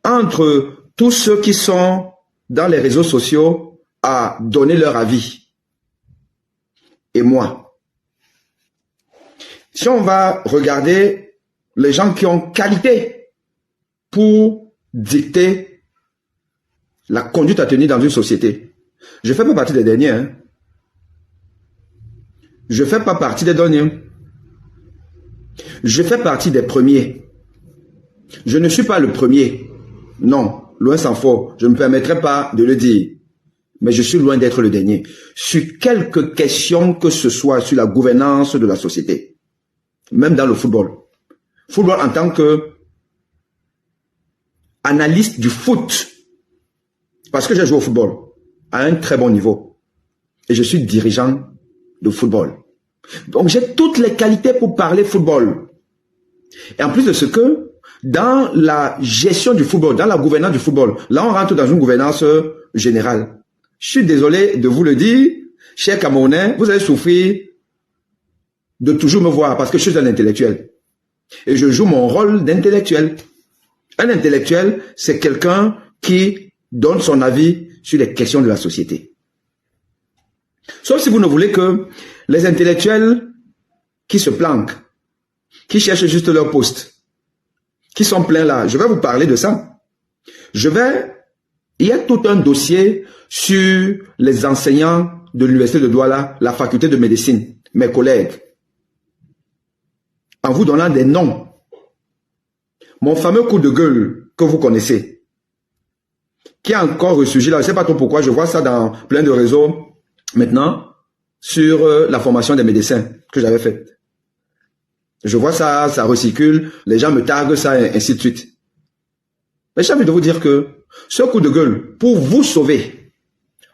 entre tous ceux qui sont dans les réseaux sociaux à donner leur avis et moi. Si on va regarder les gens qui ont qualité pour dicter la conduite à tenir dans une société, je ne fais pas partie des derniers. Hein. Je ne fais pas partie des derniers. Je fais partie des premiers. Je ne suis pas le premier. Non, loin s'en faut. Je ne me permettrai pas de le dire. Mais je suis loin d'être le dernier. Sur quelques questions que ce soit sur la gouvernance de la société. Même dans le football. Football en tant que analyste du foot. Parce que j'ai joué au football à un très bon niveau. Et je suis dirigeant de football. Donc j'ai toutes les qualités pour parler football. Et en plus de ce que, dans la gestion du football, dans la gouvernance du football, là on rentre dans une gouvernance générale. Je suis désolé de vous le dire, chers Camerounais, vous allez souffrir de toujours me voir parce que je suis un intellectuel. Et je joue mon rôle d'intellectuel. Un intellectuel, c'est quelqu'un qui donne son avis sur les questions de la société. Sauf si vous ne voulez que les intellectuels qui se planquent, qui cherchent juste leur poste, qui sont pleins là, je vais vous parler de ça. Il y a tout un dossier sur les enseignants de l'université de Douala, la faculté de médecine, mes collègues. En vous donnant des noms. Mon fameux coup de gueule que vous connaissez, qui a encore ressurgi là, je ne sais pas trop pourquoi, je vois ça dans plein de réseaux maintenant, sur la formation des médecins que j'avais faite. Je vois ça, ça recircule, les gens me taguent ça, et ainsi de suite. Mais j'ai envie de vous dire que ce coup de gueule, pour vous sauver,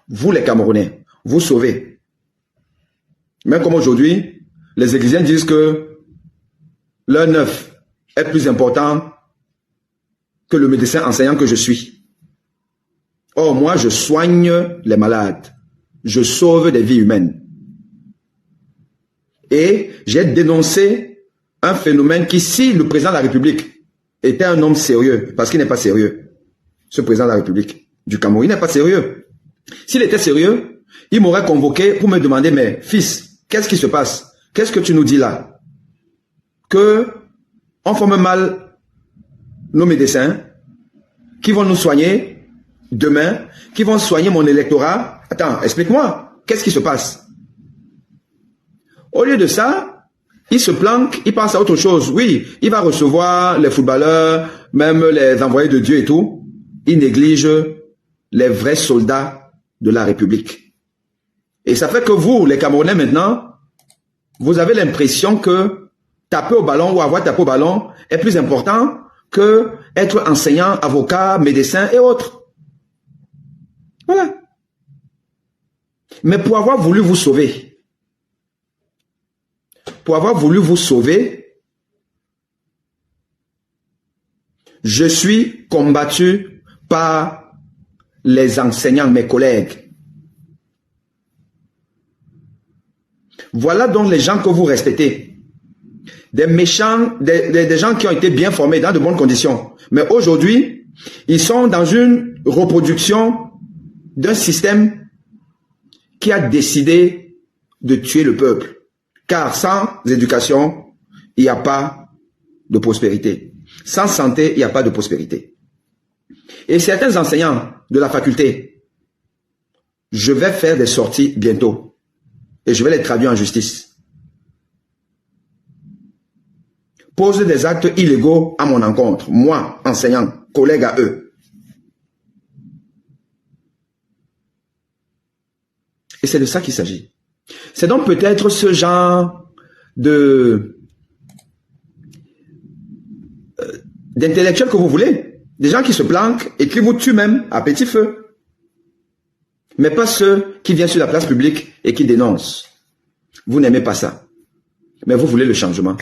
vous les Camerounais, vous sauver. Même comme aujourd'hui, les Églisiens disent que leur neuf est plus important que le médecin enseignant que je suis. Or, moi, je soigne les malades. Je sauve des vies humaines. Et j'ai dénoncé un phénomène qui, si le président de la République était un homme sérieux, parce qu'il n'est pas sérieux, ce président de la République du Cameroun, il n'est pas sérieux. S'il était sérieux, il m'aurait convoqué pour me demander, mais fils, qu'est-ce qui se passe? Qu'est-ce que tu nous dis là? Que on forme mal nos médecins qui vont nous soigner demain, qui vont soigner mon électorat. Attends, explique-moi, qu'est-ce qui se passe? Au lieu de ça, il se planque, il pense à autre chose. Oui, il va recevoir les footballeurs, même les envoyés de Dieu et tout. Il néglige les vrais soldats de la République. Et ça fait que vous, les Camerounais maintenant, vous avez l'impression que taper au ballon ou avoir tapé au ballon est plus important que être enseignant, avocat, médecin et autres. Voilà. Mais pour avoir voulu vous sauver, je suis combattu par les enseignants, mes collègues. Voilà donc les gens que vous respectez. Des méchants, des gens qui ont été bien formés dans de bonnes conditions. Mais aujourd'hui, ils sont dans une reproduction d'un système qui a décidé de tuer le peuple. Car sans éducation, il n'y a pas de prospérité. Sans santé, il n'y a pas de prospérité. Et certains enseignants de la faculté, je vais faire des sorties bientôt. Et je vais les traduire en justice. Posent des actes illégaux à mon encontre. Moi, enseignant, collègue à eux. Et c'est de ça qu'il s'agit. C'est donc peut-être ce genre d'intellectuels que vous voulez. Des gens qui se planquent et qui vous tuent même à petit feu. Mais pas ceux qui viennent sur la place publique et qui dénoncent. Vous n'aimez pas ça. Mais vous voulez le changement.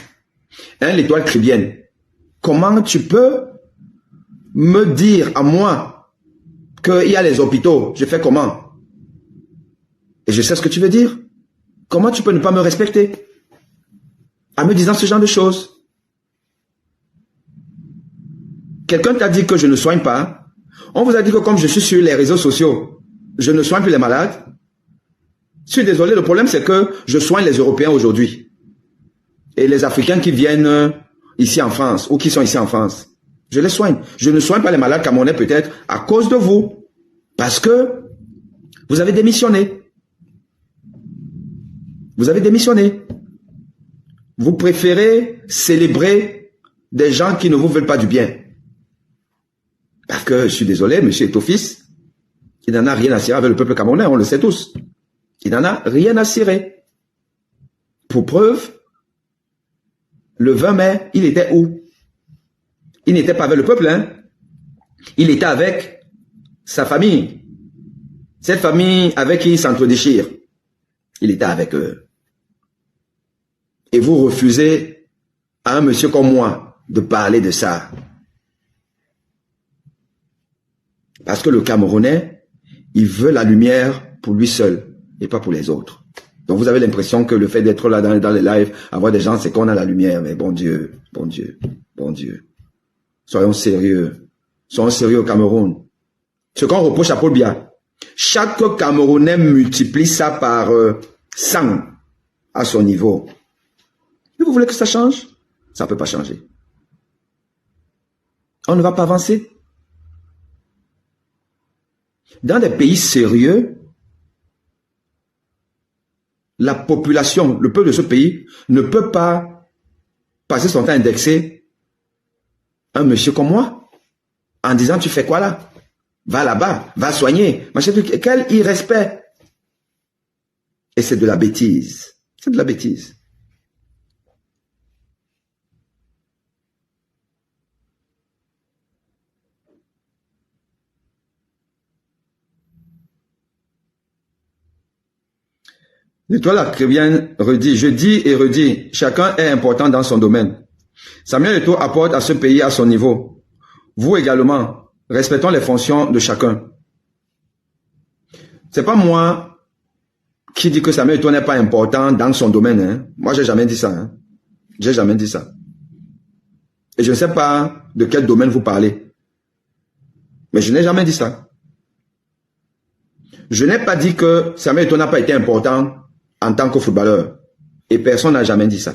L'étoile chrétienne. Comment tu peux me dire à moi qu'il y a les hôpitaux? Je fais comment? Et je sais ce que tu veux dire. Comment tu peux ne pas me respecter en me disant ce genre de choses? Quelqu'un t'a dit que je ne soigne pas. On vous a dit que comme je suis sur les réseaux sociaux, je ne soigne plus les malades. Je suis désolé, le problème c'est que je soigne les Européens aujourd'hui. Et les Africains qui viennent ici en France ou qui sont ici en France. Je les soigne. Je ne soigne pas les malades camerounais peut-être à cause de vous. Parce que vous avez démissionné. Vous avez démissionné. Vous préférez célébrer des gens qui ne vous veulent pas du bien. Parce que, je suis désolé, M. Etofis, il n'en a rien à cirer avec le peuple camerounais, on le sait tous. Il n'en a rien à cirer. Pour preuve, le 20 mai, il était où? Il n'était pas avec le peuple, hein. Il était avec sa famille. Cette famille avec qui il s'entre-déchire. Il était avec eux. Et vous refusez à un monsieur comme moi de parler de ça. Parce que le Camerounais, il veut la lumière pour lui seul et pas pour les autres. Donc vous avez l'impression que le fait d'être là dans les lives, avoir des gens, c'est qu'on a la lumière. Mais bon Dieu, bon Dieu, bon Dieu. Soyons sérieux. Soyons sérieux au Cameroun. Ce qu'on reproche à Paul Biya, chaque Camerounais multiplie ça par 100 à son niveau. Et vous voulez que ça change? Ça ne peut pas changer. On ne va pas avancer. Dans des pays sérieux, la population, le peuple de ce pays, ne peut pas passer son temps à indexer un monsieur comme moi, en disant, tu fais quoi là? Va là-bas, va soigner. Quel irrespect. Et c'est de la bêtise. C'est de la bêtise. L'étoile acribienne redit, je dis et redis, chacun est important dans son domaine. Samuel Eto'o apporte à ce pays à son niveau. Vous également, respectons les fonctions de chacun. C'est pas moi qui dis que Samuel Eto'o n'est pas important dans son domaine. Hein. Moi, j'ai jamais dit ça. Hein. J'ai jamais dit ça. Et je ne sais pas de quel domaine vous parlez. Mais je n'ai jamais dit ça. Je n'ai pas dit que Samuel Eto'o n'a pas été important en tant que footballeur. Et personne n'a jamais dit ça.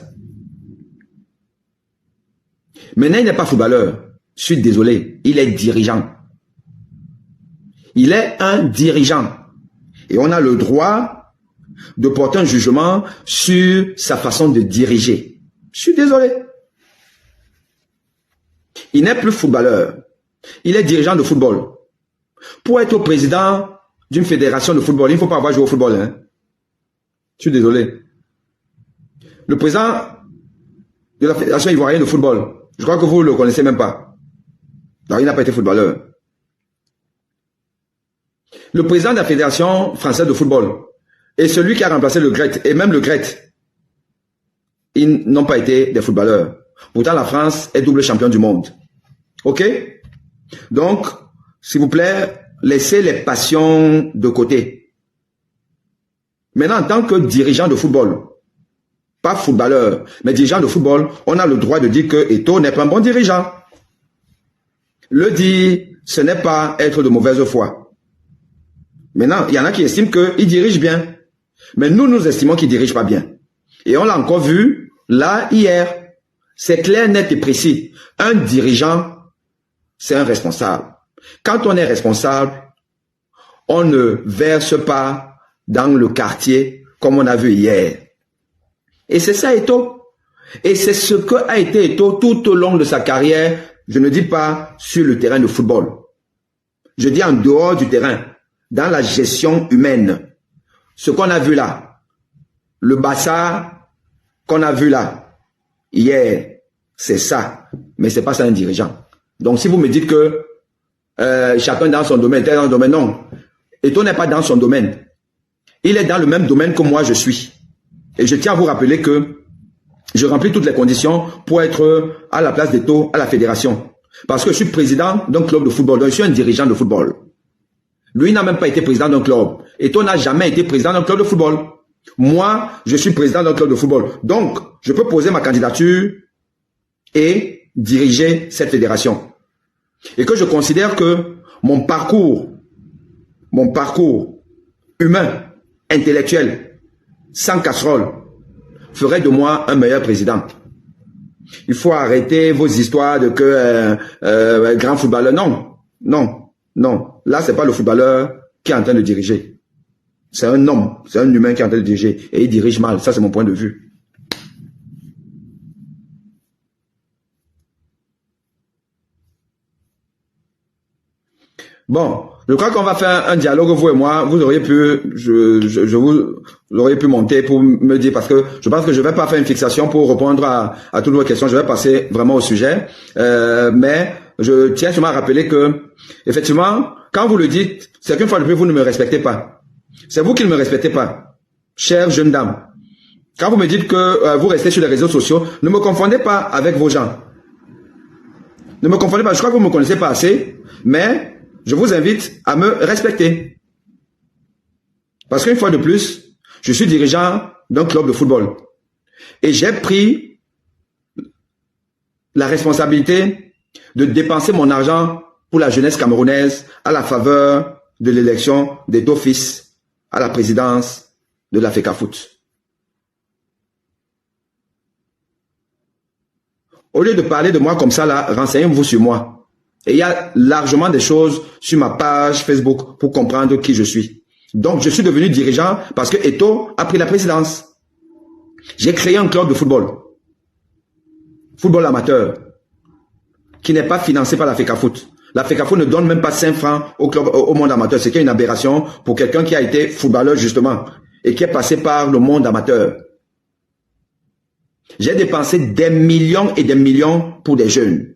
Maintenant, il n'est pas footballeur. Je suis désolé. Il est dirigeant. Il est un dirigeant. Et on a le droit de porter un jugement sur sa façon de diriger. Je suis désolé. Il n'est plus footballeur. Il est dirigeant de football. Pour être président d'une fédération de football, il ne faut pas avoir joué au football. Hein. Je suis désolé. Le président de la fédération ivoirienne de football, je crois que vous ne le connaissez même pas. Alors, il n'a pas été footballeur. Le président de la fédération française de football et celui qui a remplacé le Gret, et même le Gret, ils n'ont pas été des footballeurs. Pourtant, la France est double champion du monde. OK? Donc, s'il vous plaît, laissez les passions de côté. Maintenant, en tant que dirigeant de football, pas footballeur, mais dirigeant de football, on a le droit de dire que Eto'o n'est pas un bon dirigeant. Le dire, ce n'est pas être de mauvaise foi. Maintenant, il y en a qui estiment qu'il dirige bien. Mais nous estimons qu'il ne dirige pas bien. Et on l'a encore vu, là, hier. C'est clair, net et précis. Un dirigeant, c'est un responsable. Quand on est responsable, on ne verse pas dans le quartier comme on a vu hier. Et c'est ça Eto'o. Et c'est ce qu'a été Eto'o tout au long de sa carrière. Je ne dis pas sur le terrain de football. Je dis en dehors du terrain, dans la gestion humaine. Ce qu'on a vu là, le bazar qu'on a vu là, hier, c'est ça. Mais c'est pas ça un dirigeant. Donc si vous me dites que chacun dans son domaine, tel dans le domaine, non. Eto'o n'est pas dans son domaine. Il est dans le même domaine que moi je suis. Et je tiens à vous rappeler que je remplis toutes les conditions pour être à la place d'Eto'o à la fédération. Parce que je suis président d'un club de football, donc je suis un dirigeant de football. Lui n'a même pas été président d'un club. Eto'o n'a jamais été président d'un club de football. Moi, je suis président d'un club de football. Donc, je peux poser ma candidature et diriger cette fédération. et que je considère que mon parcours humain, intellectuel, sans casserole, ferait de moi un meilleur président. Il faut arrêter vos histoires de que grand footballeur. Non, non, non. Là, c'est pas le footballeur qui est en train de diriger. C'est un homme, c'est un humain qui est en train de diriger. Et il dirige mal. Ça, c'est mon point de vue. Bon, je crois qu'on va faire un dialogue, vous et moi. Vous auriez pu, vous auriez pu monter pour me dire, parce que je pense que je vais pas faire une fixation pour répondre à toutes vos questions. Je vais passer vraiment au sujet. Mais je tiens seulement à rappeler que, effectivement, quand vous le dites, c'est qu'une fois de plus, vous ne me respectez pas. C'est vous qui ne me respectez pas, chère jeune dame. Quand vous me dites que vous restez sur les réseaux sociaux, ne me confondez pas avec vos gens. Ne me confondez pas. Je crois que vous ne me connaissez pas assez, mais je vous invite à me respecter. Parce qu'une fois de plus, je suis dirigeant d'un club de football. Et j'ai pris la responsabilité de dépenser mon argent pour la jeunesse camerounaise à la faveur de l'élection d'Eto Fils à la présidence de la FECAFOOT. Au lieu de parler de moi comme ça, là, renseignez-vous sur moi. Et il y a largement des choses sur ma page Facebook pour comprendre qui je suis. Donc, je suis devenu dirigeant parce que Eto a pris la présidence. J'ai créé un club de football. Football amateur. Qui n'est pas financé par la FECAFOOT. La FECAFOOT ne donne même pas 5 francs au monde amateur. C'est qu'il y a une aberration pour quelqu'un qui a été footballeur, justement. Et qui est passé par le monde amateur. J'ai dépensé des millions et des millions pour des jeunes.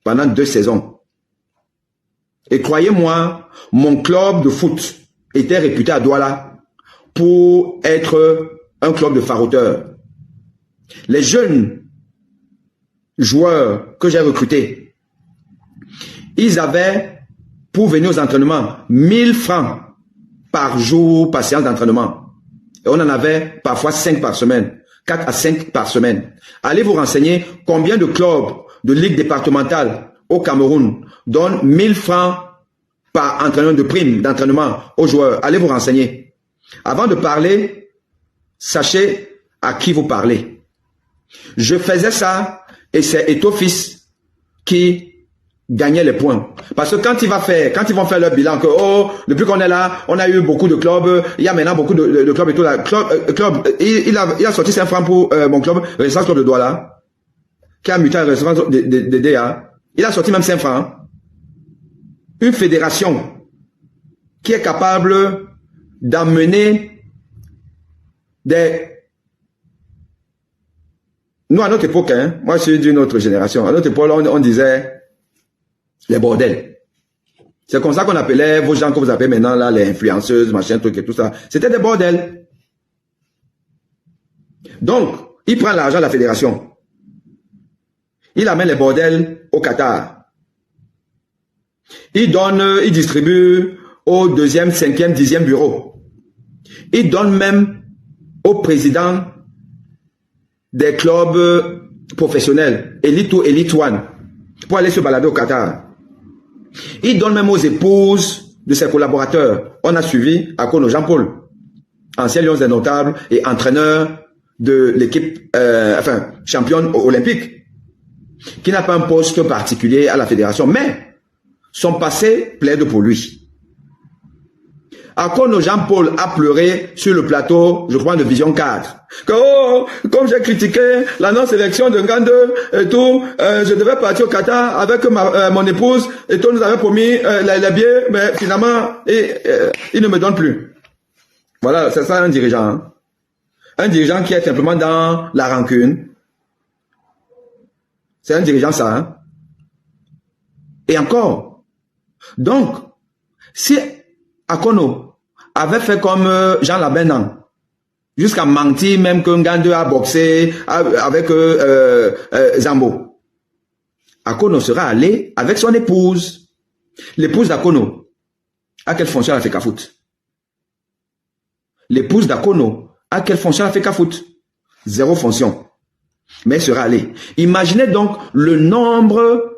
Pendant 2 saisons. Et croyez-moi, mon club de foot était réputé à Douala pour être un club de farouteurs. Les jeunes joueurs que j'ai recrutés, ils avaient, pour venir aux entraînements, 1000 francs par jour, par séance d'entraînement. Et on en avait parfois 5 par semaine, 4 à 5 par semaine. Allez vous renseigner combien de clubs de ligue départementale au Cameroun donne 1000 francs par entraînement de prime d'entraînement aux joueurs. Allez vous renseigner. Avant de parler, sachez à qui vous parlez. Je faisais ça et c'est Eto Fils qui gagnait les points. Parce que quand ils vont faire leur bilan, que oh, depuis qu'on est là, on a eu beaucoup de clubs, il y a maintenant beaucoup de clubs et tout là. Il a sorti 5 francs pour mon club, Résistance Club de Douala, qui a muté à restaurant de DA, il a sorti même 5 francs. Une fédération qui est capable d'amener des... Nous, à notre époque, hein, moi je suis d'une autre génération, à notre époque, on disait les bordels. C'est comme ça qu'on appelait vos gens que vous appelez maintenant, là, les influenceuses, machin, truc et tout ça. C'était des bordels. Donc, il prend l'argent de la fédération. Il amène les bordels au Qatar. Il distribue au 2e, 5e, 10e bureau. Il donne même au président des clubs professionnels, Elite 2, Elite 1, pour aller se balader au Qatar. Il donne même aux épouses de ses collaborateurs. On a suivi Akono Jean-Paul, ancien Lions des Notables et entraîneur de l'équipe, championne olympique, qui n'a pas un poste particulier à la fédération, mais son passé plaide pour lui. Akono Jean-Paul a pleuré sur le plateau, je crois, de Vision 4. Que, oh, comme j'ai critiqué la non-sélection de Ngande et tout, je devais partir au Qatar avec mon épouse et tout, nous avait promis les billets, mais finalement, il ne me donne plus. Voilà, c'est ça un dirigeant. Hein. Un dirigeant qui est simplement dans la rancune. C'est un dirigeant ça. Hein. Et encore. Donc, si Akono avait fait comme Jean Labenang, jusqu'à mentir même que Ngande a boxé avec Zambo, Akono sera allé avec son épouse. L'épouse d'Akono a quelle fonction à la FECAFOOT? L'épouse d'Akono a quelle fonction à la FECAFOOT? 0 fonction. Mais elle sera allée. Imaginez donc le nombre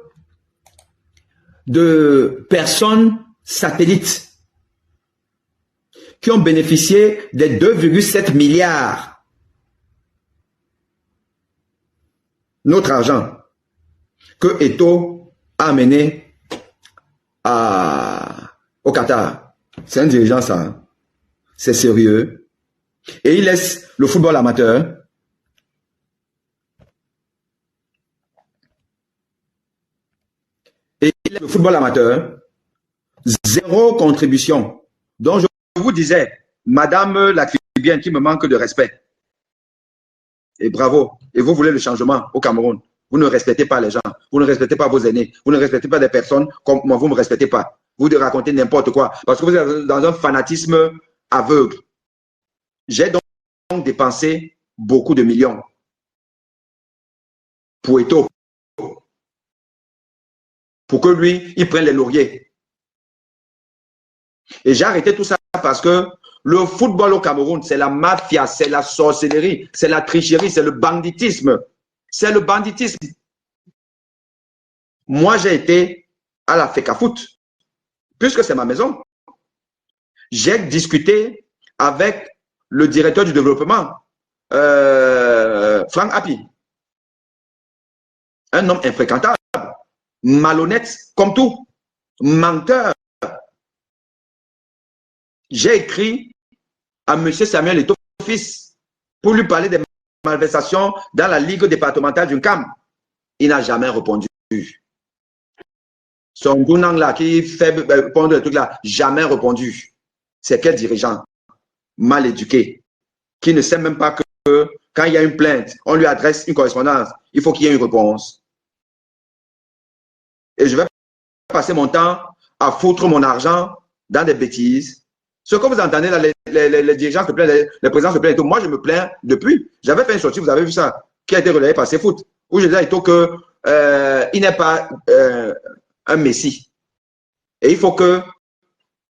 de personnes satellites qui ont bénéficié des 2,7 milliards. Notre argent que Eto'o a amené au Qatar. C'est un dirigeant, ça. Hein? C'est sérieux. Et il laisse le football amateur le football amateur, zéro contribution. Donc, je vous disais, Madame la Caribéenne qui me manque de respect. Et bravo. Et vous voulez le changement au Cameroun. Vous ne respectez pas les gens. Vous ne respectez pas vos aînés. Vous ne respectez pas des personnes comme moi. Vous ne me respectez pas. Vous de raconter n'importe quoi. Parce que vous êtes dans un fanatisme aveugle. J'ai donc dépensé beaucoup de millions pour Eto'o. Pour que lui, il prenne les lauriers. Et j'ai arrêté tout ça parce que le football au Cameroun, c'est la mafia, c'est la sorcellerie, c'est la tricherie, c'est le banditisme. C'est le banditisme. Moi, j'ai été à la FECAFOOT, puisque c'est ma maison. J'ai discuté avec le directeur du développement, Franck Happy. Un homme infréquentable, malhonnête comme tout, menteur. J'ai écrit à M. Samuel Eto'o fils pour lui parler des malversations dans la Ligue départementale du CAM. Il n'a jamais répondu. Son Gounang là qui fait répondre le truc là, jamais répondu. C'est quel dirigeant mal éduqué qui ne sait même pas que quand il y a une plainte, on lui adresse une correspondance, il faut qu'il y ait une réponse. Et je vais passer mon temps à foutre mon argent dans des bêtises. Ce que vous entendez là, les dirigeants se plaignent, les présidents se plaignent et tout. Moi, je me plains depuis. J'avais fait une sortie, vous avez vu ça, qui a été relayée par CFoot, où je disais à Eto'o qu'il n'est pas un messie. Et il faut que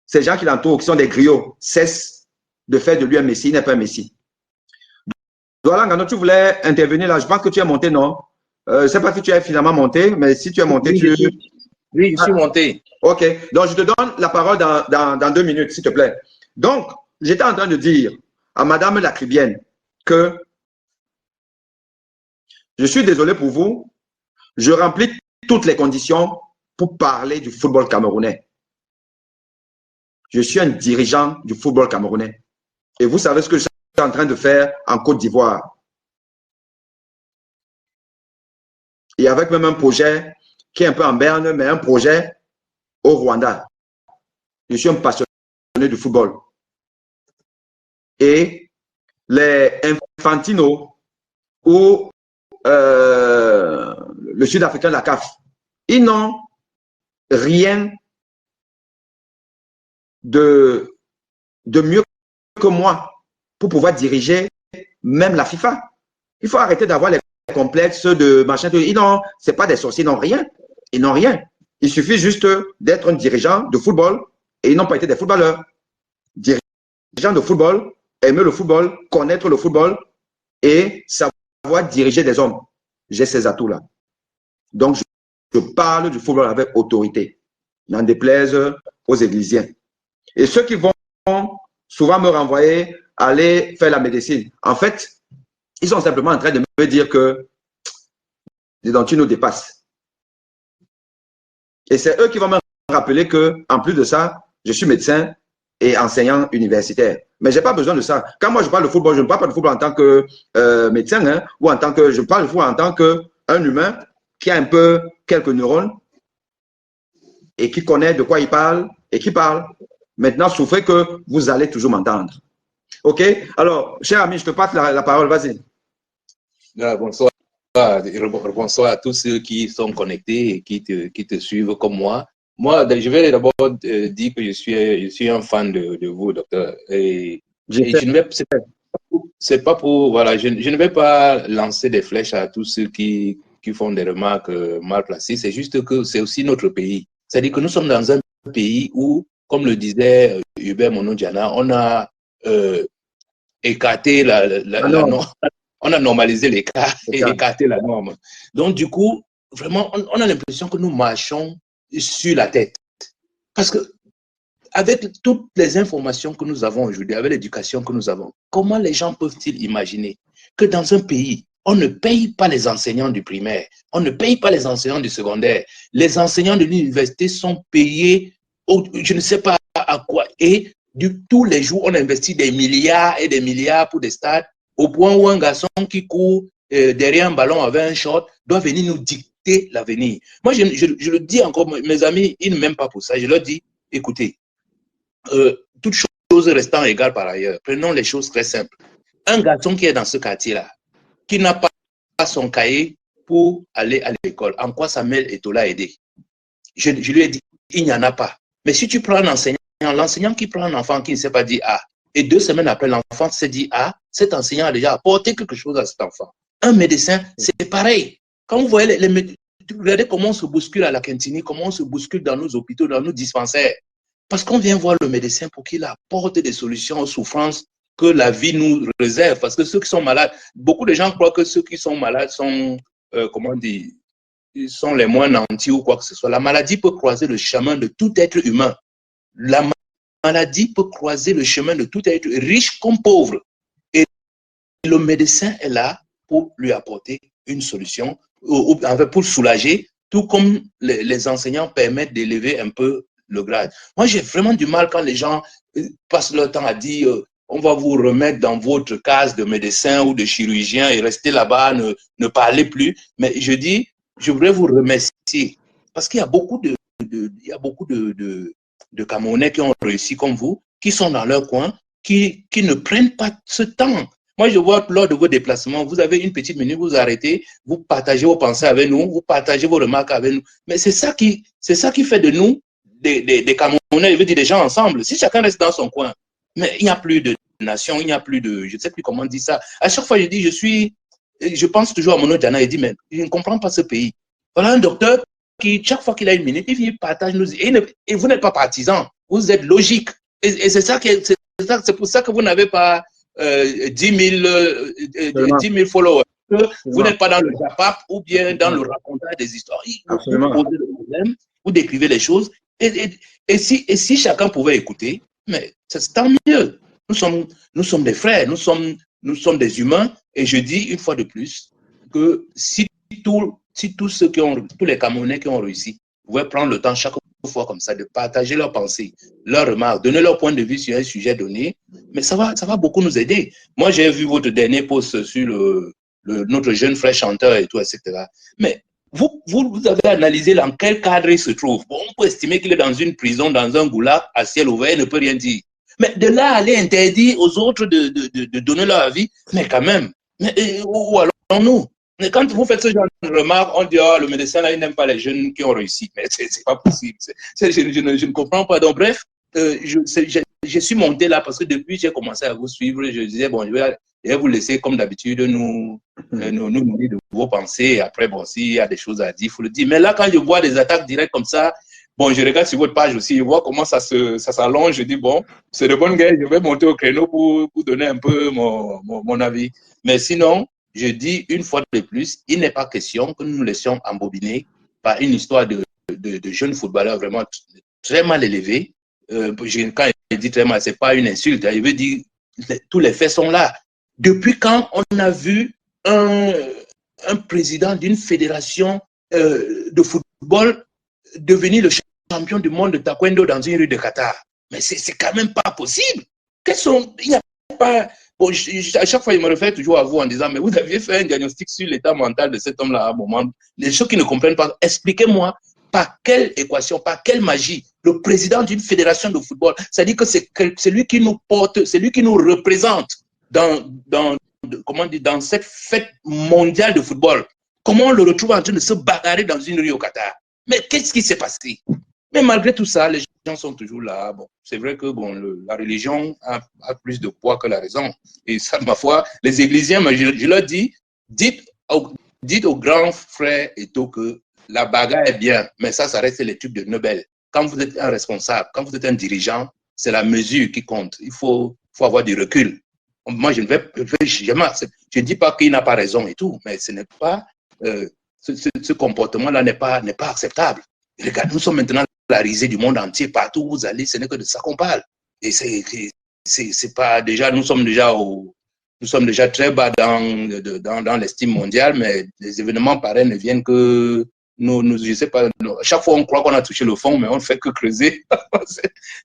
ces gens qui l'entourent, qui sont des griots, cessent de faire de lui un messie. Il n'est pas un messie. Douala Ngano, tu voulais intervenir là. Je pense que tu es monté, non? Je ne sais pas si tu es finalement monté, mais si tu es monté, Oui, je suis monté. Ok, donc je te donne la parole dans 2 minutes, s'il te plaît. Donc, j'étais en train de dire à Madame la Caribéenne que je suis désolé pour vous, je remplis toutes les conditions pour parler du football camerounais. Je suis un dirigeant du football camerounais. Et vous savez ce que je suis en train de faire en Côte d'Ivoire. Et avec même un projet qui est un peu en berne, mais un projet au Rwanda. Je suis un passionné du football. Et les Infantino ou le Sud-Africain, la CAF, ils n'ont rien de mieux que moi pour pouvoir diriger même la FIFA. Il faut arrêter d'avoir les complexes de machin. Ils n'ont, c'est pas des sorciers, ils n'ont rien. Ils n'ont rien. Il suffit juste d'être un dirigeant de football et ils n'ont pas été des footballeurs. Dirigeant de football, aimer le football, connaître le football et savoir diriger des hommes. J'ai ces atouts-là. Donc, je parle du football avec autorité, n'en déplaise aux églisiens. Et ceux qui vont souvent me renvoyer aller faire la médecine, en fait, ils sont simplement en train de me dire que les dentines nous dépassent. Et c'est eux qui vont me rappeler que, en plus de ça, je suis médecin et enseignant universitaire. Mais je n'ai pas besoin de ça. Quand moi je parle de football, je ne parle pas de football en tant que médecin, hein, ou en tant que, je parle de football en tant qu'un humain qui a un peu quelques neurones et qui connaît de quoi il parle et qui parle. Maintenant, souffrez que vous allez toujours m'entendre. OK? Alors, cher ami, je te passe la parole, vas-y. Bonsoir. Bonsoir à tous ceux qui sont connectés et qui te suivent comme moi. Moi, je vais d'abord dire que je suis un fan de vous, docteur. Et je ne vais, c'est pas pour, voilà, je ne vais pas lancer des flèches à tous ceux qui font des remarques mal placées. C'est juste que c'est aussi notre pays. C'est-à-dire que nous sommes dans un pays où, comme le disait Hubert Monondiana, on a écarté la norme. On a normalisé les cas et écarté la norme. Donc, du coup, vraiment, on a l'impression que nous marchons sur la tête. Parce que avec toutes les informations que nous avons aujourd'hui, avec l'éducation que nous avons, comment les gens peuvent-ils imaginer que dans un pays, on ne paye pas les enseignants du primaire, on ne paye pas les enseignants du secondaire, les enseignants de l'université sont payés, je ne sais pas à quoi, et tous les jours, on investit des milliards et des milliards pour des stades, au point où un garçon qui court derrière un ballon avec un short doit venir nous dicter l'avenir. Moi, je le dis encore, mes amis, ils ne m'aiment pas pour ça, je leur dis, écoutez, toutes choses restant égales par ailleurs, prenons les choses très simples. Un garçon qui est dans ce quartier-là, qui n'a pas son cahier pour aller à l'école, en quoi Samuel Eto'o l'a aidé? Je lui ai dit, il n'y en a pas. Mais si tu prends un enseignant, l'enseignant qui prend un enfant qui ne sait pas dire A, et 2 semaines après, l'enfant s'est dit A, cet enseignant a déjà apporté quelque chose à cet enfant. Un médecin, c'est pareil. Quand vous voyez regardez comment on se bouscule à la Kintini, comment on se bouscule dans nos hôpitaux, dans nos dispensaires. Parce qu'on vient voir le médecin pour qu'il apporte des solutions aux souffrances que la vie nous réserve. Parce que ceux qui sont malades, beaucoup de gens croient que ceux qui sont malades sont, comment dire, ils sont les moins nantis ou quoi que ce soit. La maladie peut croiser le chemin de tout être humain. La maladie peut croiser le chemin de tout être, riche comme pauvre. Et le médecin est là pour lui apporter une solution, pour soulager, tout comme les enseignants permettent d'élever un peu le grade. Moi, j'ai vraiment du mal quand les gens passent leur temps à dire on va vous remettre dans votre case de médecin ou de chirurgien et rester là-bas, ne parlez plus. Mais je dis, je voudrais vous remercier parce qu'il y a beaucoup de Camerounais qui ont réussi comme vous, qui sont dans leur coin, qui ne prennent pas ce temps. Moi, je vois lors de vos déplacements, vous avez une petite minute, vous arrêtez, vous partagez vos pensées avec nous, vous partagez vos remarques avec nous. Mais c'est ça qui fait de nous des Camerounais, je veux dire des gens ensemble. Si chacun reste dans son coin, mais il n'y a plus de nation, il n'y a plus de, je ne sais plus comment on dit ça. À chaque fois, je dis, je pense toujours à Mono Diana et dit, mais je ne comprends pas ce pays. Voilà un docteur qui, chaque fois qu'il a une minute, il partage nous. Et vous n'êtes pas partisan, vous êtes logique. Et c'est ça c'est pour ça que vous n'avez pas 10 000 followers. Vous n'êtes pas dans le japap ou bien dans le racontage des histoires. Vous posez le problème, vous décrivez les choses. Et si chacun pouvait écouter, mais c'est tant mieux. Nous sommes des frères, nous sommes des humains. Et je dis une fois de plus que si tous les Camerounais qui ont réussi pouvaient prendre le temps chaque fois comme ça de partager leurs pensées, leurs remarques, donner leur point de vue sur un sujet donné, mais ça va beaucoup nous aider. Moi, j'ai vu votre dernier post sur notre jeune frère chanteur et tout, etc. Mais vous avez analysé dans quel cadre il se trouve. Bon, on peut estimer qu'il est dans une prison, dans un goulag, à ciel ouvert, il ne peut rien dire. Mais de là à aller interdire aux autres de donner leur avis, mais quand même, où allons-nous? Mais quand vous faites ce genre de remarques, on dit oh, le médecin là, il n'aime pas les jeunes qui ont réussi. Mais c'est pas possible. Je ne comprends pas. Donc, bref, je suis monté là parce que depuis j'ai commencé à vous suivre, je disais bon, je vais vous laisser comme d'habitude nous nourrir de vos pensées. Et après, bon, s'il y a des choses à dire, il faut le dire. Mais là, quand je vois des attaques directes comme ça, bon, je regarde sur votre page aussi, je vois comment ça s'allonge. Je dis bon, c'est de bonne guerre, je vais monter au créneau pour donner un peu mon avis. Mais sinon, je dis une fois de plus, il n'est pas question que nous nous laissions embobiner par une histoire de jeunes footballeurs vraiment très mal élevés. Quand je dis très mal, ce n'est pas une insulte. Je veux dire, tous les faits sont là. Depuis quand on a vu un président d'une fédération de football devenir le champion du monde de taekwondo dans une rue de Qatar? Mais c'est quand même pas possible. Il n'y a pas... Bon, à chaque fois, il me réfère toujours à vous en disant, mais vous aviez fait un diagnostic sur l'état mental de cet homme-là à un moment. Les gens qui ne comprennent pas, expliquez-moi par quelle équation, par quelle magie, le président d'une fédération de football, c'est-à-dire que c'est lui qui nous porte, c'est lui qui nous représente dans cette fête mondiale de football. Comment on le retrouve en train de se bagarrer dans une rue au Qatar? Mais qu'est-ce qui s'est passé? Mais malgré tout ça, les gens sont toujours là. Bon, c'est vrai que bon, la religion a plus de poids que la raison. Et ça, ma foi, les églisiens, je leur dis, dites aux grands frères Eto'o que la bagarre est bien, mais ça reste les trucs de Nobel. Quand vous êtes un responsable, quand vous êtes un dirigeant, c'est la mesure qui compte. Il faut avoir du recul. Moi, je ne dis pas qu'il n'a pas raison et tout, mais ce n'est pas, ce comportement-là n'est pas acceptable. Regarde, nous sommes maintenant la risée du monde entier. Partout où vous allez, ce n'est que de ça qu'on parle. Et c'est pas déjà, nous sommes déjà très bas dans l'estime mondiale, mais les événements pareils ne viennent que je sais pas, chaque fois on croit qu'on a touché le fond, mais on ne fait que creuser.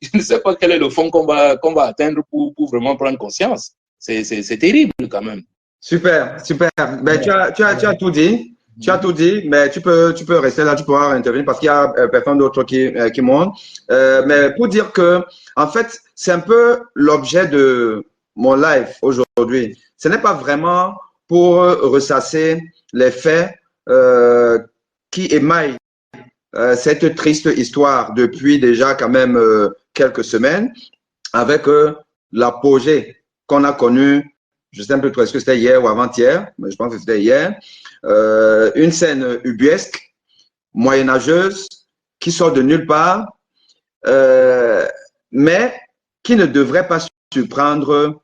Je ne sais pas quel est le fond qu'on va atteindre pour vraiment prendre conscience. C'est terrible quand même. Super, super. Ben, tu as tout dit. Tu as tout dit, mais tu peux rester là, tu pourras intervenir parce qu'il y a personne d'autre qui monte. Mais pour dire que, en fait, c'est un peu l'objet de mon live aujourd'hui. Ce n'est pas vraiment pour ressasser les faits qui émaillent cette triste histoire depuis déjà quand même quelques semaines avec l'apogée qu'on a connue. Je sais un peu trop, est-ce que c'était hier ou avant-hier, mais je pense que c'était hier. Une scène ubuesque, moyenâgeuse, qui sort de nulle part, mais qui ne devrait pas surprendre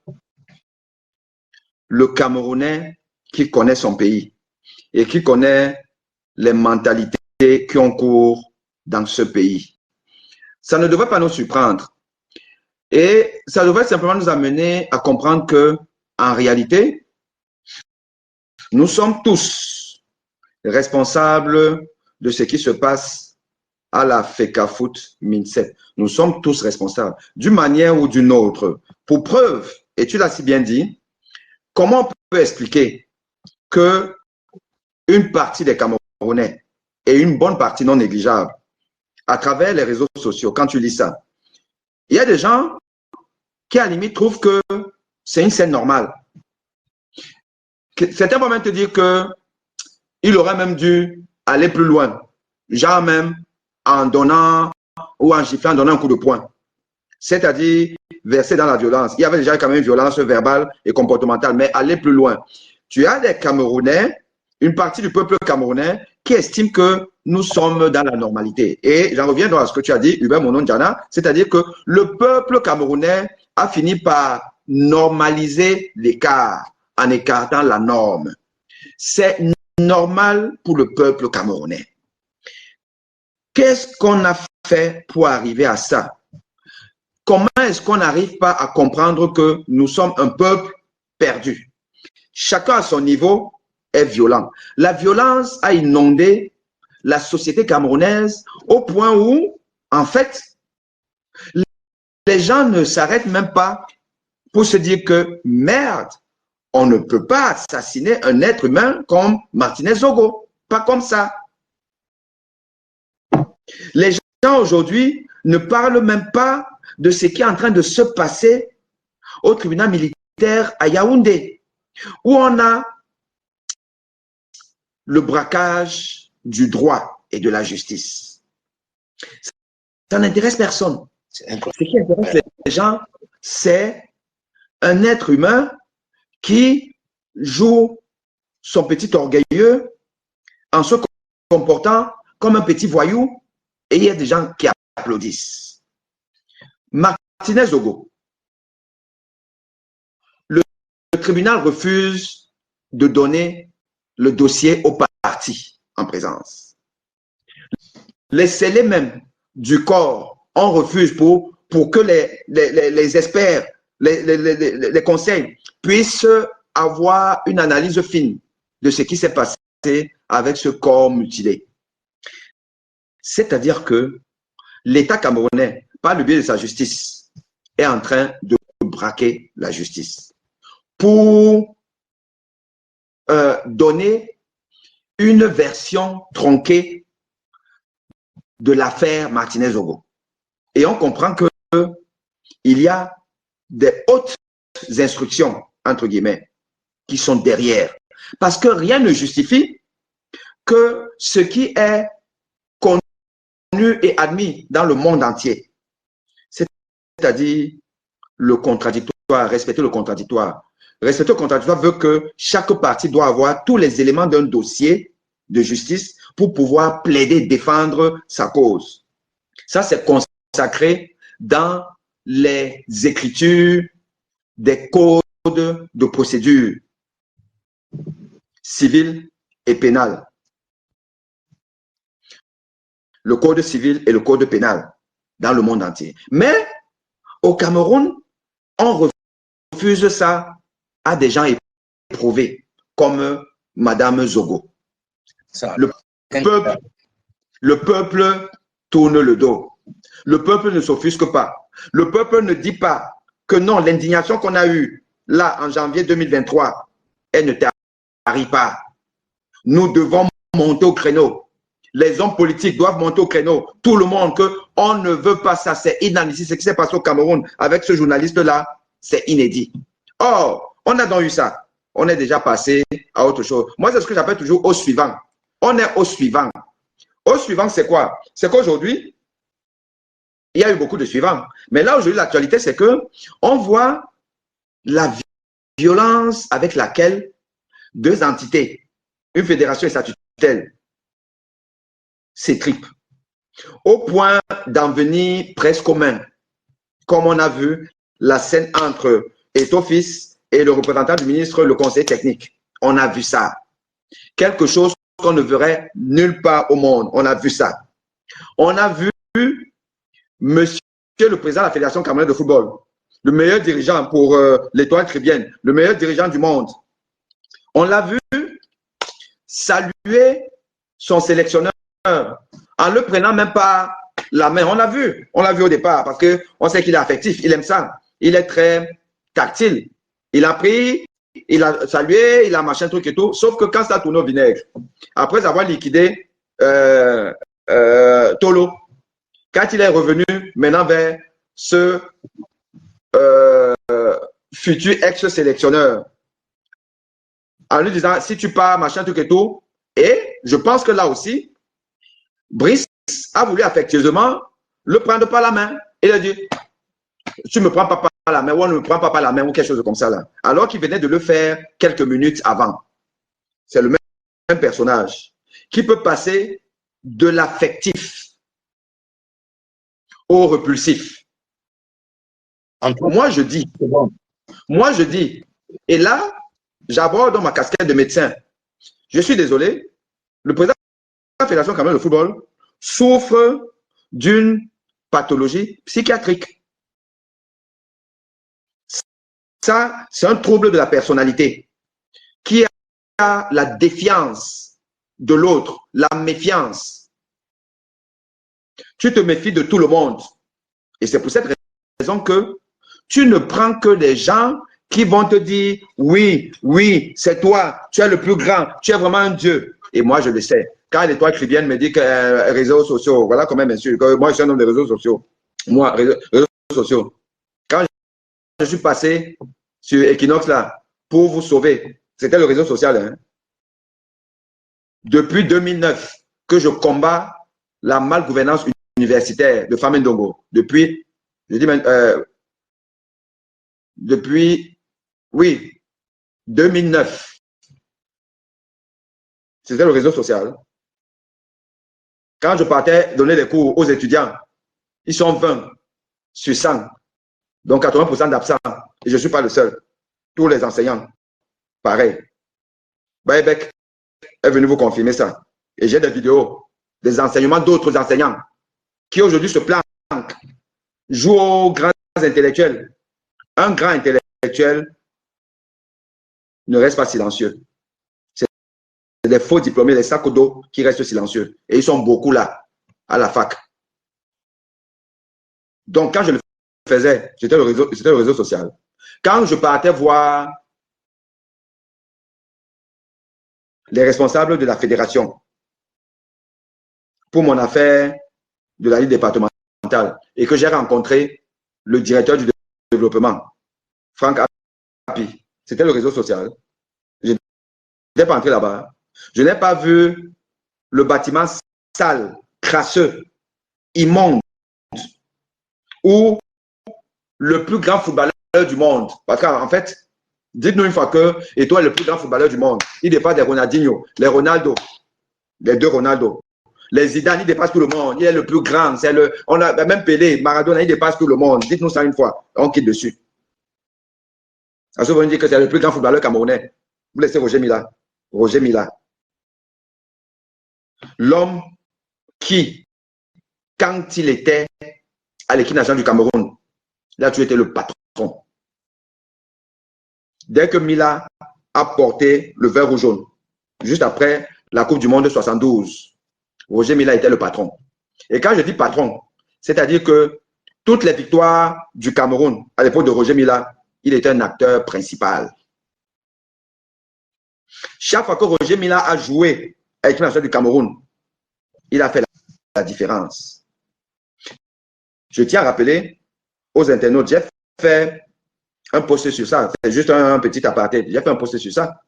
le Camerounais qui connaît son pays et qui connaît les mentalités qui ont cours dans ce pays. Ça ne devrait pas nous surprendre. Et ça devrait simplement nous amener à comprendre que, en réalité, nous sommes tous responsables de ce qui se passe à la FECAFOOT MINSEP. Nous sommes tous responsables, d'une manière ou d'une autre. Pour preuve, et tu l'as si bien dit, comment on peut expliquer que une partie des Camerounais et une bonne partie non négligeable, à travers les réseaux sociaux, quand tu lis ça, il y a des gens qui, à la limite, trouvent que c'est une scène normale. Certains vont même te dire qu'il aurait même dû aller plus loin, genre même en donnant ou en giflant, en donnant un coup de poing. C'est-à-dire verser dans la violence. Il y avait déjà quand même une violence verbale et comportementale, mais aller plus loin. Tu as des Camerounais, une partie du peuple camerounais qui estime que nous sommes dans la normalité. Et j'en reviens donc à ce que tu as dit, Hubert Monon-Diana, c'est-à-dire que le peuple camerounais a fini par normaliser l'écart en écartant la norme. C'est normal pour le peuple camerounais. Qu'est-ce qu'on a fait pour arriver à ça? Comment est-ce qu'on n'arrive pas à comprendre que nous sommes un peuple perdu? Chacun à son niveau est violent. La violence a inondé la société camerounaise au point où, en fait, les gens ne s'arrêtent même pas pour se dire que merde, on ne peut pas assassiner un être humain comme Martinez Zogo. Pas comme ça. Les gens aujourd'hui ne parlent même pas de ce qui est en train de se passer au tribunal militaire à Yaoundé, où on a le braquage du droit et de la justice. Ça n'intéresse personne. Ce qui intéresse les gens, c'est un être humain qui joue son petit orgueilleux en se comportant comme un petit voyou et il y a des gens qui applaudissent. Martinez Zogo, le tribunal refuse de donner le dossier aux parties en présence. Les scellés même du corps, on refuse pour que les experts, les conseils puissent avoir une analyse fine de ce qui s'est passé avec ce corps mutilé. C'est-à-dire que l'État camerounais, par le biais de sa justice, est en train de braquer la justice pour donner une version tronquée de l'affaire Martinez Zogo. Et on comprend qu'il y a des hautes instructions, entre guillemets, qui sont derrière. Parce que rien ne justifie que ce qui est connu et admis dans le monde entier, c'est-à-dire le contradictoire, respecter le contradictoire. Respecter le contradictoire veut que chaque partie doit avoir tous les éléments d'un dossier de justice pour pouvoir plaider, défendre sa cause. Ça, c'est consacré dans les écritures des codes de procédure civile et pénale. le code civil et le code pénal dans le monde entier. Mais au Cameroun, on refuse ça à des gens éprouvés, comme Madame Zogo. Le peuple tourne le dos. Le peuple ne s'offusque pas. Le peuple ne dit pas que non, l'indignation qu'on a eue là en janvier 2023, elle ne t'arrive pas. Nous devons monter au créneau. Les hommes politiques doivent monter au créneau. Tout le monde, qu'on ne veut pas ça. C'est inadmissible. Ce qui s'est passé au Cameroun avec ce journaliste-là, c'est inédit. Or, on a donc eu ça. On est déjà passé à autre chose. Moi, c'est ce que j'appelle toujours au suivant. On est au suivant. Au suivant, c'est quoi? C'est qu'aujourd'hui, il y a eu beaucoup de suivants. Mais là, aujourd'hui, l'actualité, c'est que on voit la violence avec laquelle deux entités, une fédération et sa tutelle, s'étripent, au point d'en venir presque aux mains, comme on a vu la scène entre Ethofis et le représentant du ministre, le conseiller technique. On a vu ça. Quelque chose qu'on ne verrait nulle part au monde. On a vu ça. On a vu monsieur le président de la Fédération camerounaise de football, le meilleur dirigeant pour l'étoile trébienne, le meilleur dirigeant du monde. On l'a vu saluer son sélectionneur en le prenant même pas la main. On l'a vu au départ parce qu'on sait qu'il est affectif, il aime ça. Il est très tactile. Il a pris, il a salué, il a machin truc et tout, sauf que quand ça tourne au vinaigre, après avoir liquidé Tolo, quand il est revenu maintenant vers ce futur ex-sélectionneur, en lui disant, si tu pars, machin, truc et tout, et je pense que là aussi, Brice a voulu affectueusement le prendre par la main. Il a dit, tu ne me prends pas par la main, ou on ne me prend pas par la main, ou quelque chose comme ça là. Alors qu'il venait de le faire quelques minutes avant. C'est le même personnage qui peut passer de l'affectif au repulsif. Moi, je dis, et là, j'aborde dans ma casquette de médecin. Je suis désolé, le président de la Fédération camerounaise de football souffre d'une pathologie psychiatrique. Ça, c'est un trouble de la personnalité qui a la défiance de l'autre, la méfiance. Tu te méfies de tout le monde. Et c'est pour cette raison que tu ne prends que des gens qui vont te dire, oui, oui, c'est toi, tu es le plus grand, tu es vraiment un Dieu. Et moi, je le sais. Quand l'étoile chrétienne me dit que réseaux sociaux, voilà comment m'insulte. Moi, je suis un homme de réseaux sociaux. Moi, réseaux sociaux. Quand je suis passé sur Equinox là, pour vous sauver, c'était le réseau social. Hein. Depuis 2009, que je combats la malgouvernance universitaire de Famine Ndongo. Depuis, je dis depuis, oui, 2009. C'était le réseau social. Quand je partais donner des cours aux étudiants, ils sont 20 sur 100. Donc 80% d'absents. Et je ne suis pas le seul. Tous les enseignants, pareil. Baïbek est venu vous confirmer ça. Et j'ai des vidéos, des enseignements d'autres enseignants qui aujourd'hui se planquent, jouent aux grands intellectuels. Un grand intellectuel ne reste pas silencieux. C'est des faux diplômés, des sacs d'eau qui restent silencieux. Et ils sont beaucoup là, à la fac. Donc, quand je le faisais, c'était le réseau social. Quand je partais voir les responsables de la fédération pour mon affaire de la Ligue départementale et que j'ai rencontré le directeur du développement, Franck Api, c'était le réseau social. Je n'étais pas entré là-bas. Je n'ai pas vu le bâtiment sale, crasseux, immonde, où le plus grand footballeur du monde, parce qu'en fait, dites-nous une fois que, et toi, le plus grand footballeur du monde, il dépasse des Ronaldinho, les Ronaldo, les deux Ronaldo. Les Zidane, il dépasse tout le monde. Il est le plus grand. On a même Pelé, Maradona, il dépasse tout le monde. Dites-nous ça une fois. On quitte dessus. À ce moment, on dit que c'est le plus grand footballeur camerounais. Vous laissez Roger Mila. Roger Mila. L'homme qui quand il était à l'équipe nationale du Cameroun, là, tu étais le patron. Dès que Mila a porté le vert ou jaune, juste après la Coupe du Monde de 72, Roger Mila était le patron. Et quand je dis patron, c'est-à-dire que toutes les victoires du Cameroun, à l'époque de Roger Mila, il était un acteur principal. Chaque fois que Roger Mila a joué à l'équipe nationale du Cameroun, il a fait la différence. Je tiens à rappeler aux internautes, j'ai fait un post sur ça, c'est juste un petit aparté, j'ai fait un post sur ça,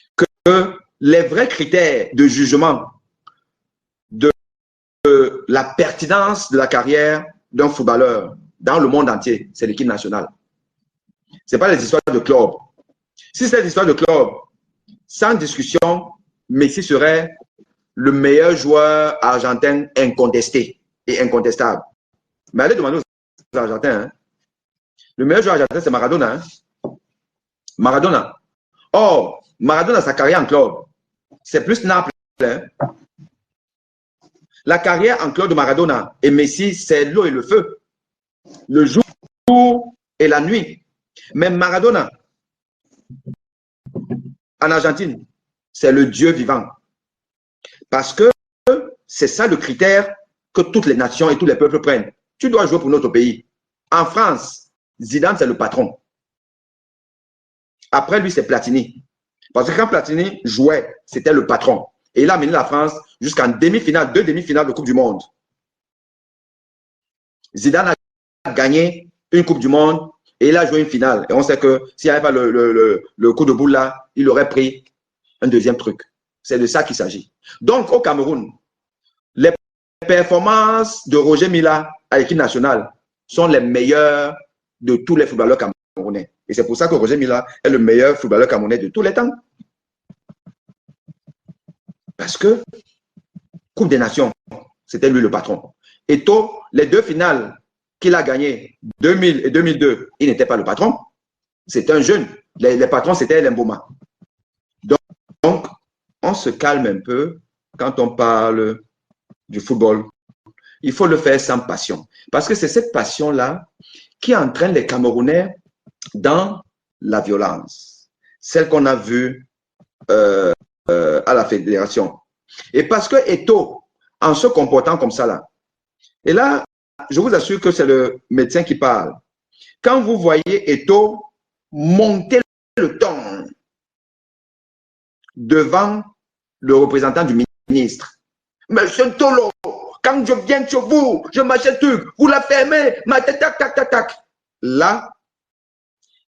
que les vrais critères de jugement de la pertinence de la carrière d'un footballeur dans le monde entier, c'est l'équipe nationale. Ce n'est pas les histoires de club. Si c'est l'histoire de club, sans discussion, Messi serait le meilleur joueur argentin incontesté et incontestable. Mais allez demander aux Argentins, hein. Le meilleur joueur argentin, c'est Maradona. Hein. Maradona. Or, Maradona, sa carrière en club, c'est plus Naples. Hein. La carrière en club de Maradona et Messi, c'est l'eau et le feu. Le jour et la nuit. Mais Maradona, en Argentine, c'est le Dieu vivant. Parce que c'est ça le critère que toutes les nations et tous les peuples prennent. Tu dois jouer pour notre pays. En France, Zidane, c'est le patron. Après lui, c'est Platini. Parce que quand Platini jouait, c'était le patron. Et il a mené la France jusqu'en demi-finale, 2 demi-finales de Coupe du Monde. Zidane a gagné une Coupe du Monde et il a joué une finale. Et on sait que s'il n'y avait pas le coup de boule là, il aurait pris un deuxième truc. C'est de ça qu'il s'agit. Donc, au Cameroun, les performances de Roger Mila à l'équipe nationale sont les meilleures de tous les footballeurs camerounais. Et c'est pour ça que Roger Mila est le meilleur footballeur camerounais de tous les temps. Parce que Coupe des Nations, c'était lui le patron. Et tôt, les 2 finales qu'il a gagnées, 2000 et 2002, il n'était pas le patron. C'était un jeune. Les patrons, c'était l'Emboma. Donc, on se calme un peu quand on parle du football. Il faut le faire sans passion. Parce que c'est cette passion-là qui entraîne les Camerounais dans la violence. Celle qu'on a vue à la fédération. Et parce que Eto'o, en se comportant comme ça là, et là, je vous assure que c'est le médecin qui parle. Quand vous voyez Eto'o monter le ton devant le représentant du ministre, Monsieur Tolo, quand je viens chez vous, je m'achète truc, vous la fermez, tac, tac, tac, tac. Là,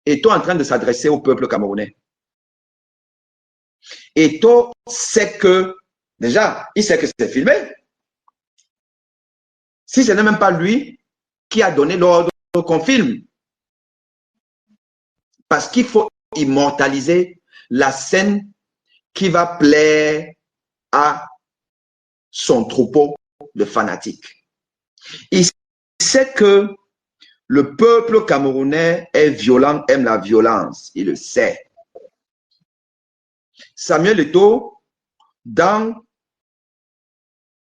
Eto'o en train de s'adresser au peuple camerounais. Eto'o sait que, déjà, il sait que c'est filmé. Si ce n'est même pas lui qui a donné l'ordre qu'on filme. Parce qu'il faut immortaliser la scène qui va plaire à son troupeau de fanatiques. Il sait que le peuple camerounais est violent, aime la violence. Il le sait. Samuel Eto'o, dans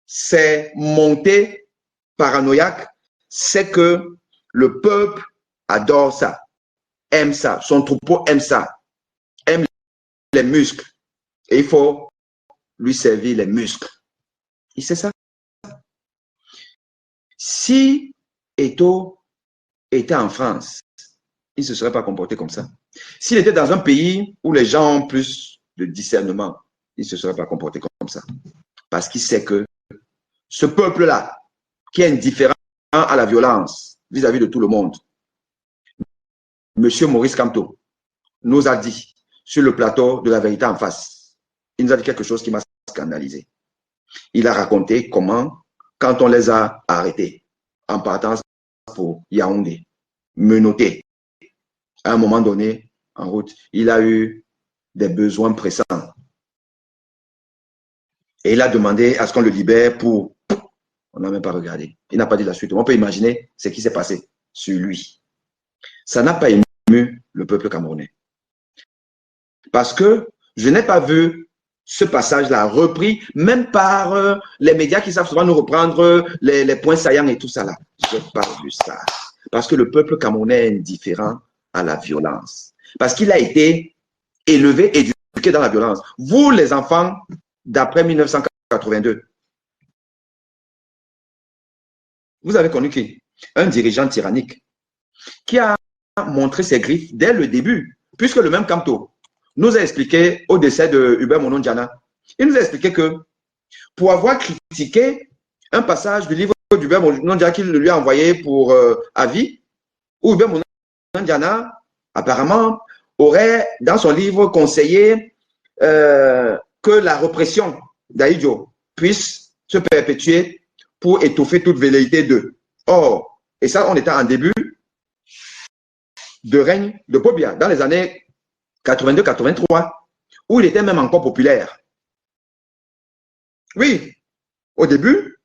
ses montées paranoïaques, sait que le peuple adore ça, aime ça, son troupeau aime ça, aime les muscles. Et il faut lui servir les muscles. Il sait ça. Si Eto'o était en France, il ne se serait pas comporté comme ça. S'il était dans un pays où les gens ont plus de discernement, il ne se serait pas comporté comme ça. Parce qu'il sait que ce peuple-là, qui est indifférent à la violence vis-à-vis de tout le monde, Monsieur Maurice Kamto nous a dit sur le plateau de La Vérité en face, il nous a dit quelque chose qui m'a scandalisé. Il a raconté comment, quand on les a arrêtés en partance pour Yaoundé, menottés, à un moment donné, en route, il a eu des besoins pressants. Et il a demandé à ce qu'on le libère pour... On n'a même pas regardé. Il n'a pas dit la suite. On peut imaginer ce qui s'est passé sur lui. Ça n'a pas ému le peuple camerounais. Parce que je n'ai pas vu ce passage-là repris, même par les médias qui savent souvent nous reprendre les points saillants et tout ça là. Je parle de ça. Parce que le peuple camerounais est indifférent à la violence. Parce qu'il a été élevé, éduqué dans la violence. Vous, les enfants, d'après 1982, vous avez connu qui? Un dirigeant tyrannique qui a montré ses griffes dès le début, puisque le même Kamto nous a expliqué au décès de Hubert Monondiana, il nous a expliqué que pour avoir critiqué un passage du livre d'Hubert Monondiana qu'il lui a envoyé pour avis, où Hubert Monondiana apparemment aurait dans son livre conseillé que la répression d'Aïdjo puisse se perpétuer pour étouffer toute velléité d'eux. Or, et ça on était en début de règne de Paul Biya, dans les années 82-83, où il était même encore populaire. Oui, au début,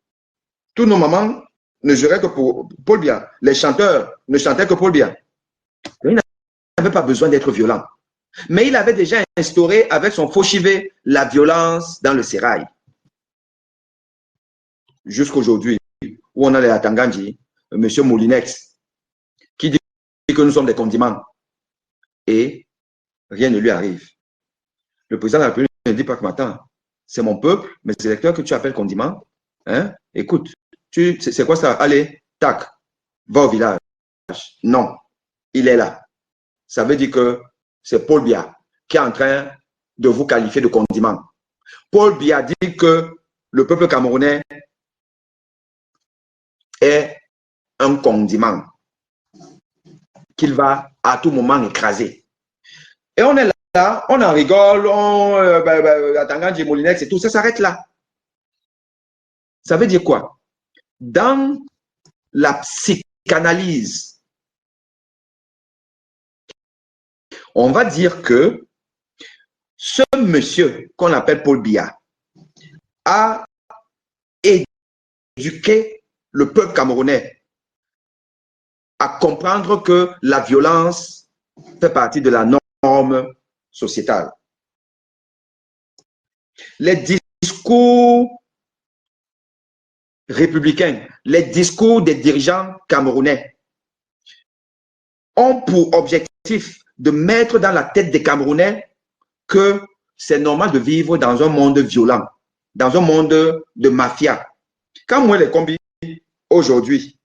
tous nos mamans ne juraient que pour Paul Biya. Les chanteurs ne chantaient que Paul Biya. Il n'avait pas besoin d'être violent. Mais il avait déjà instauré avec son faux chivet la violence dans le sérail. Jusqu'aujourd'hui, où on a les Atanganji, M. Moulinex, qui dit que nous sommes des condiments. Et rien ne lui arrive. Le président de la République ne dit pas que maintenant, c'est mon peuple, mes électeurs que tu appelles condiments. Hein? Écoute, c'est quoi ça? Allez, tac, va au village. Non, il est là. Ça veut dire que c'est Paul Biya qui est en train de vous qualifier de condiment. Paul Biya dit que le peuple camerounais est un condiment qu'il va à tout moment écraser. Et on est là, on en rigole, Atanganji, Moulinex et tout, ça s'arrête là. Ça veut dire quoi? Dans la psychanalyse, on va dire que ce monsieur qu'on appelle Paul Biya a éduqué le peuple camerounais à comprendre que la violence fait partie de la norme sociétale. Les discours républicains, les discours des dirigeants camerounais ont pour objectif de mettre dans la tête des Camerounais que c'est normal de vivre dans un monde violent, dans un monde de mafia. Quand Moël Kombi, aujourd'hui,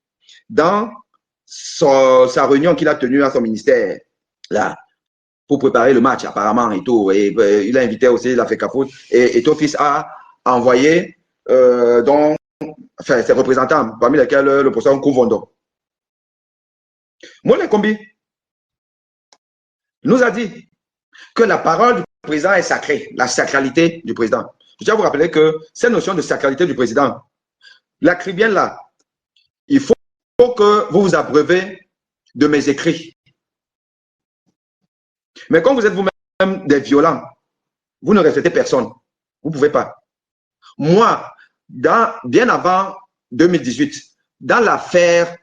dans sa réunion qu'il a tenue à son ministère, là, pour préparer le match apparemment et tout, et il a invité aussi la FECAFOOT, et Tofis a envoyé ses représentants, parmi lesquels le professeur Kouvondo. Moël Kombi nous a dit que la parole du président est sacrée, la sacralité du président. Je tiens à vous rappeler que cette notion de sacralité du président, l'écrit bien là, il faut que vous vous abreuvez de mes écrits. Mais quand vous êtes vous-même des violents, vous ne respectez personne. Vous ne pouvez pas. Moi, bien avant 2018, dans l'affaire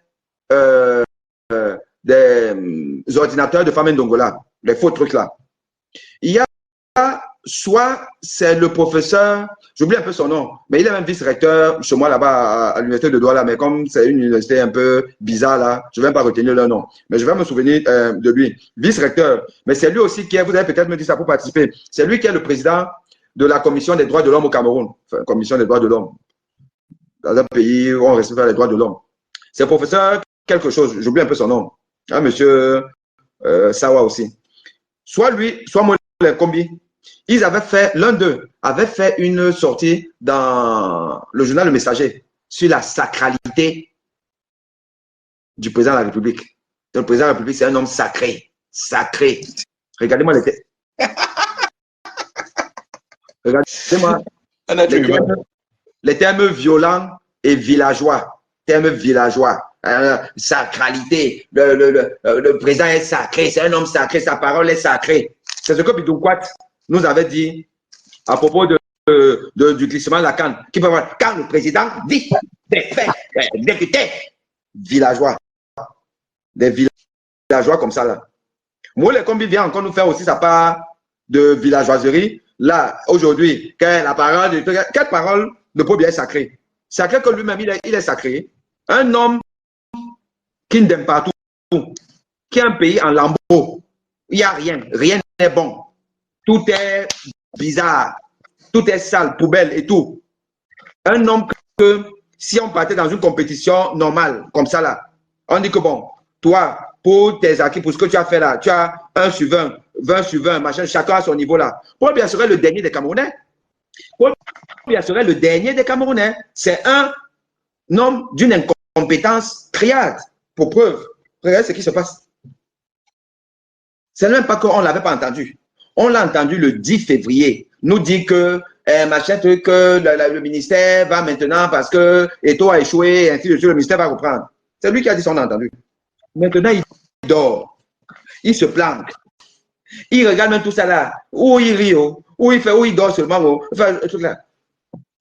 des ordinateurs de Famen Dongola, les faux trucs là, il y a soit c'est le professeur, j'oublie un peu son nom, mais il est même vice-recteur chez moi là-bas à l'université de Douala, mais comme c'est une université un peu bizarre là, je ne vais pas retenir leur nom, mais je vais me souvenir de lui. Vice-recteur, mais c'est lui aussi qui est, vous avez peut-être me dit ça pour participer, c'est lui qui est le président de la commission des droits de l'homme au Cameroun, enfin, commission des droits de l'homme, dans un pays où on respecte les droits de l'homme. C'est professeur quelque chose, j'oublie un peu son nom, hein, monsieur Sawa aussi. Soit lui, soit moi, les combis. Ils avaient fait, l'un d'eux avait fait une sortie dans le journal Le Messager sur la sacralité du président de la République. Donc, le président de la République, c'est un homme sacré. Sacré. Regardez-moi les termes. Regardez-moi les termes violents et villageois. Termes villageois. Sacralité. Le président est sacré. C'est un homme sacré. Sa parole est sacrée. C'est ce que Bidoukwat nous avait dit à propos du glissement de la canne. Qui peut voir, quand le président dit des faits, des députés villageois, des villageois comme ça là. Moi, les combis vient encore nous faire aussi sa part de villageoiserie là, aujourd'hui, quelle parole de Paul Biya est sacrée? Sacré que lui-même, il est sacré. Un homme qui ne t'aime pas tout, qui a un pays en lambeaux. Il n'y a rien, rien n'est bon. Tout est bizarre, tout est sale, poubelle et tout. Un homme que, si on partait dans une compétition normale, comme ça là, on dit que bon, toi, pour tes acquis, pour ce que tu as fait là, tu as 1 sur 20, 20 sur 20, machin, chacun à son niveau là. Paul Biya serait le dernier des Camerounais. Paul Biya serait le dernier des Camerounais. C'est un homme d'une incompétence criarde, pour preuve. Regardez ce qui se passe. C'est même pas qu'on ne l'avait pas entendu. On l'a entendu le 10 février. Nous dit que machin truc, que le ministère va maintenant parce que Eto a échoué, ainsi de suite, le ministère va reprendre. C'est lui qui a dit ça, on a entendu. Maintenant, il dort. Il se planque. Il regarde même tout ça là. Où il rit, où il dort seulement. Enfin, tout là.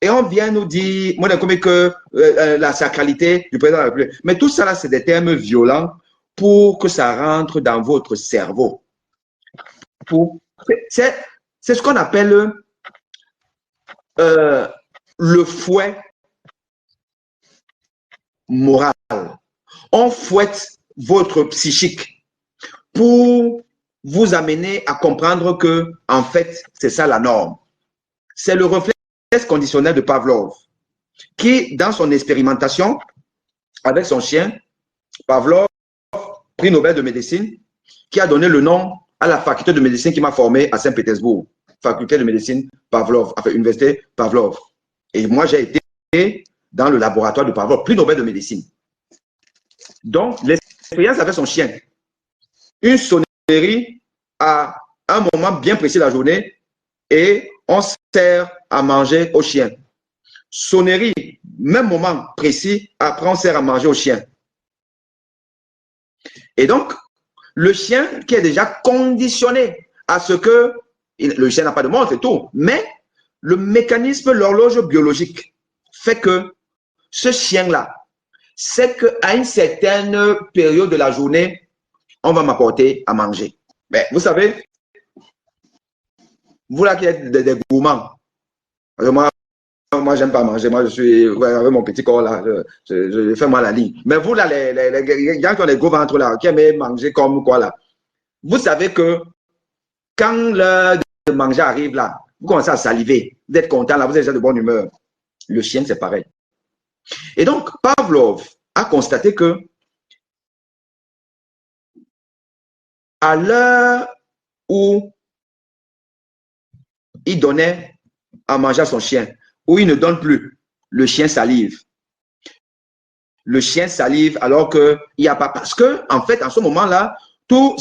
Et on vient nous dire, moi, comme que la sacralité du président de la République. Mais tout ça là, c'est des termes violents pour que ça rentre dans votre cerveau. C'est ce qu'on appelle le fouet moral. On fouette votre psychique pour vous amener à comprendre que, en fait, c'est ça la norme. C'est le réflexe conditionnel de Pavlov, qui, dans son expérimentation avec son chien, Pavlov, prix Nobel de médecine, qui a donné le nom à la faculté de médecine qui m'a formé à Saint-Pétersbourg, faculté de médecine Pavlov, enfin université Pavlov. Et moi, j'ai été dans le laboratoire de Pavlov, prix Nobel de médecine. Donc, l'expérience avec son chien, une sonnerie à un moment bien précis de la journée et on sert à manger au chien. Sonnerie, même moment précis, après on sert à manger au chien. Et donc, le chien qui est déjà conditionné à ce que, le chien n'a pas de montre et tout, mais le mécanisme, l'horloge biologique fait que ce chien-là, c'est qu'à une certaine période de la journée, on va m'apporter à manger. Mais vous savez, vous là qui êtes des gourmands, moi j'aime pas manger, moi je suis avec mon petit corps là, je fais moi la ligne. Mais vous là, les gens qui ont les gros ventres là, qui aiment manger comme quoi là, vous savez que quand l'heure de manger arrive là, vous commencez à saliver, vous êtes content là, vous êtes déjà de bonne humeur. Le chien c'est pareil. Et donc Pavlov a constaté que à l'heure où il donnait à manger à son chien, où il ne donne plus, le chien salive. Le chien salive alors qu'il n'y a pas. Parce que, en fait, en ce moment-là, tout